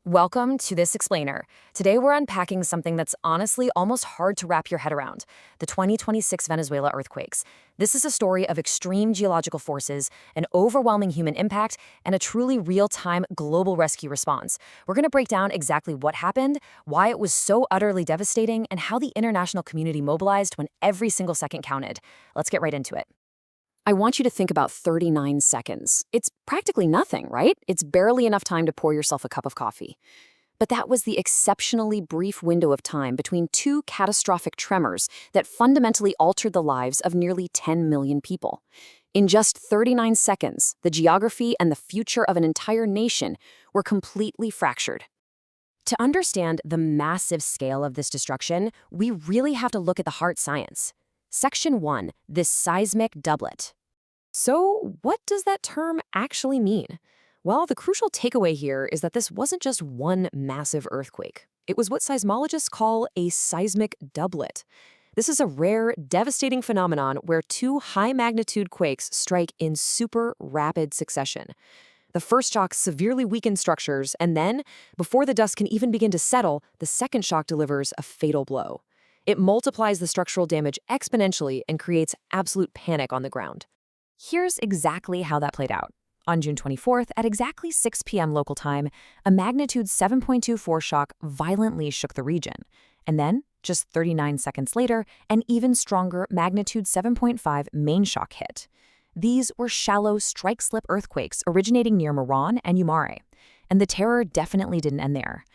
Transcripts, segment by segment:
Welcome to this explainer. Today we're unpacking something that's honestly almost hard to wrap your head around, the 2026 Venezuela earthquakes. This is a story of extreme geological forces, an overwhelming human impact, and a truly real-time global rescue response. We're going to break down exactly what happened, why it was so utterly devastating, and how the international community mobilized when every single second counted. Let's get right into it. I want you to think about 39 seconds. It's practically nothing, right? It's barely enough time to pour yourself a cup of coffee. But that was the exceptionally brief window of time between two catastrophic tremors that fundamentally altered the lives of nearly 10 million people. In just 39 seconds, the geography and the future of an entire nation were completely fractured. To understand the massive scale of this destruction, we really have to look at the hard science. Section 1, this seismic doublet. So, what does that term actually mean? Well, the crucial takeaway here is that this wasn't just one massive earthquake. It was what seismologists call a seismic doublet. This is a rare, devastating phenomenon where two high-magnitude quakes strike in super rapid succession. The first shock severely weakens structures, and then, before the dust can even begin to settle, the second shock delivers a fatal blow. It multiplies the structural damage exponentially and creates absolute panic on the ground. Here's exactly how that played out. On June 24th, at exactly 6 p.m. local time, a magnitude 7.24 shock violently shook the region. And then, just 39 seconds later, an even stronger magnitude 7.5 main shock hit. These were shallow strike-slip earthquakes originating near Moran and Yumare. And the terror definitely didn't end there.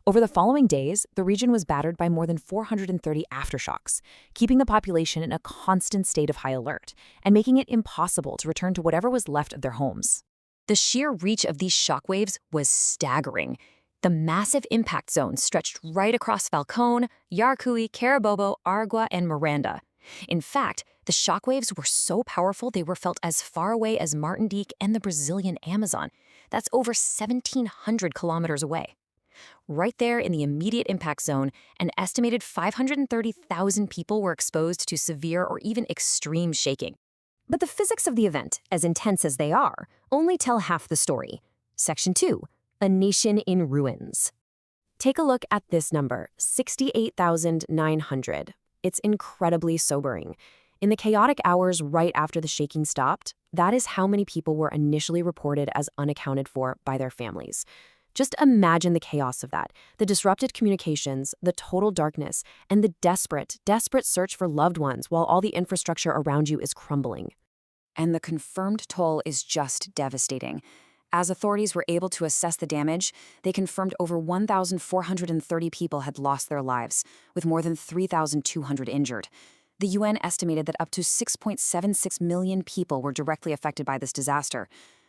Over the following days, the region was battered by more than 430 aftershocks, keeping the population in a constant state of high alert and making it impossible to return to whatever was left of their homes. The sheer reach of these shockwaves was staggering. The massive impact zones stretched right across Falcón, Yarcuy, Carabobo, Aragua, and Miranda. In fact, the shockwaves were so powerful they were felt as far away as Martinique and the Brazilian Amazon. That's over 1,700 kilometers away. Right there in the immediate impact zone, an estimated 530,000 people were exposed to severe or even extreme shaking. But the physics of the event, as intense as they are, only tell half the story. Section 2, a nation in ruins. Take a look at this number, 68,900. It's incredibly sobering. In the chaotic hours right after the shaking stopped, that is how many people were initially reported as unaccounted for by their families. Just imagine the chaos of that, the disrupted communications, the total darkness, and the desperate search for loved ones while all the infrastructure around you is crumbling. And the confirmed toll is just devastating. As authorities were able to assess the damage, they confirmed over 1,430 people had lost their lives, with more than 3,200 injured. The UN estimated that up to 6.76 million people were directly affected by this disaster.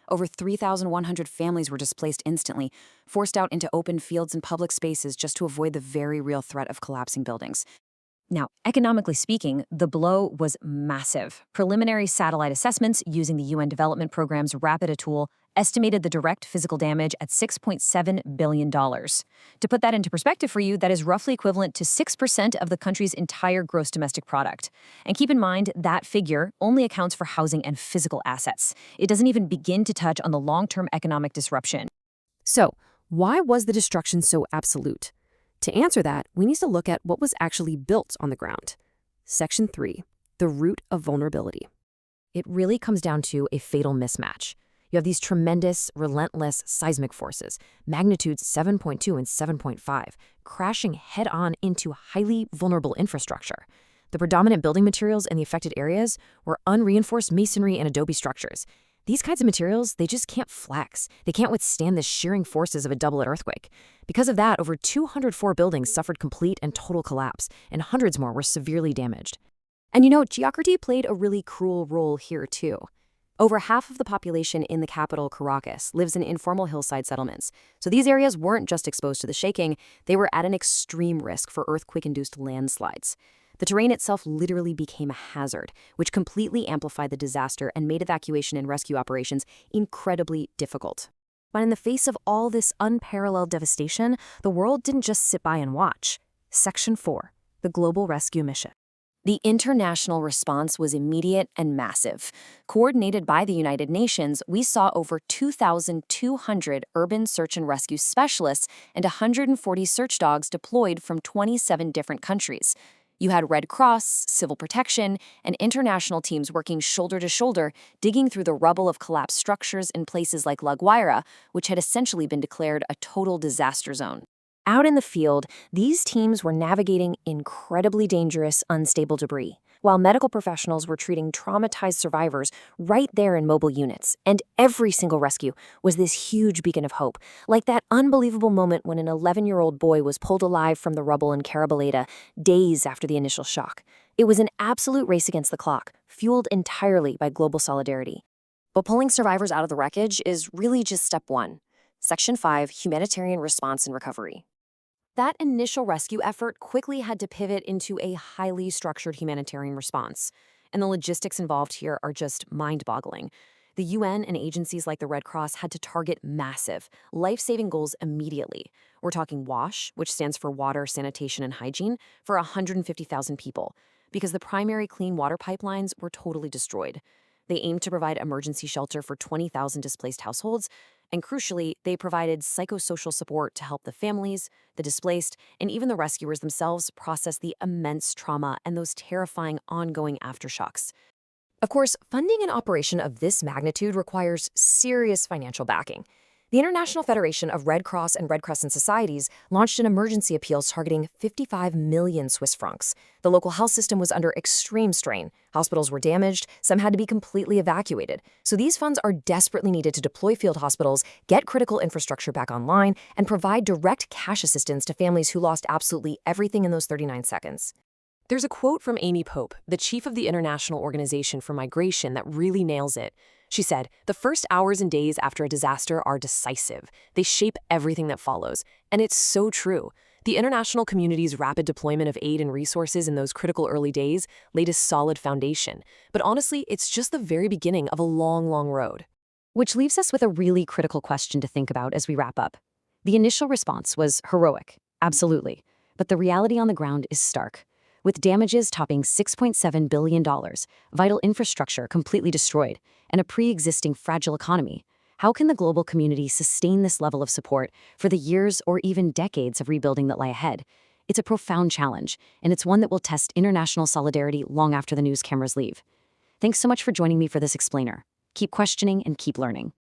Over 3,100 families were displaced instantly, forced out into open fields and public spaces just to avoid the very real threat of collapsing buildings. Now, economically speaking, the blow was massive. Preliminary satellite assessments using the UN Development Programme's Rapida tool estimated the direct physical damage at $6.7 billion. To put that into perspective for you, that is roughly equivalent to 6% of the country's entire gross domestic product. And keep in mind, that figure only accounts for housing and physical assets. It doesn't even begin to touch on the long-term economic disruption. So, why was the destruction so absolute? To answer that, we need to look at what was actually built on the ground. Section 3, the root of vulnerability. It really comes down to a fatal mismatch. You have these tremendous, relentless seismic forces, magnitudes 7.2 and 7.5, crashing head-on into highly vulnerable infrastructure. The predominant building materials in the affected areas were unreinforced masonry and adobe structures. These kinds of materials, they just can't flex. They can't withstand the shearing forces of a doublet earthquake. Because of that, over 204 buildings suffered complete and total collapse, and hundreds more were severely damaged. And geography played a really cruel role here too. Over half of the population in the capital, Caracas, lives in informal hillside settlements. So these areas weren't just exposed to the shaking, they were at an extreme risk for earthquake-induced landslides. The terrain itself literally became a hazard, which completely amplified the disaster and made evacuation and rescue operations incredibly difficult. But in the face of all this unparalleled devastation, the world didn't just sit by and watch. Section 4, the Global Rescue Mission. The international response was immediate and massive. Coordinated by the United Nations, we saw over 2,200 urban search and rescue specialists and 140 search dogs deployed from 27 different countries. You had Red Cross, civil protection, and international teams working shoulder to shoulder, digging through the rubble of collapsed structures in places like La Guaira, which had essentially been declared a total disaster zone. Out in the field, these teams were navigating incredibly dangerous, unstable debris, while medical professionals were treating traumatized survivors right there in mobile units. And every single rescue was this huge beacon of hope, like that unbelievable moment when an 11-year-old boy was pulled alive from the rubble in Carabaleta days after the initial shock. It was an absolute race against the clock, fueled entirely by global solidarity. But pulling survivors out of the wreckage is really just step one. Section 5, Humanitarian Response and Recovery. That initial rescue effort quickly had to pivot into a highly structured humanitarian response, and the logistics involved here are just mind-boggling. The UN and agencies like the Red Cross had to target massive, life-saving goals immediately. We're talking WASH, which stands for Water, Sanitation, and Hygiene, for 150,000 people, because the primary clean water pipelines were totally destroyed. They aimed to provide emergency shelter for 20,000 displaced households, and crucially, they provided psychosocial support to help the families, the displaced, and even the rescuers themselves process the immense trauma and those terrifying ongoing aftershocks. Of course, funding an operation of this magnitude requires serious financial backing. The International Federation of Red Cross and Red Crescent Societies launched an emergency appeal targeting 55 million Swiss francs. The local health system was under extreme strain. Hospitals were damaged, some had to be completely evacuated. So these funds are desperately needed to deploy field hospitals, get critical infrastructure back online, and provide direct cash assistance to families who lost absolutely everything in those 39 seconds. There's a quote from Amy Pope, the chief of the International Organization for Migration, that really nails it. She said, "The first hours and days after a disaster are decisive. They shape everything that follows." And it's so true. The international community's rapid deployment of aid and resources in those critical early days laid a solid foundation. But honestly, it's just the very beginning of a long, long road. Which leaves us with a really critical question to think about as we wrap up. The initial response was heroic, absolutely. But the reality on the ground is stark. With damages topping $6.7 billion, vital infrastructure completely destroyed, and a pre-existing fragile economy, how can the global community sustain this level of support for the years or even decades of rebuilding that lie ahead? It's a profound challenge, and it's one that will test international solidarity long after the news cameras leave. Thanks so much for joining me for this explainer. Keep questioning and keep learning.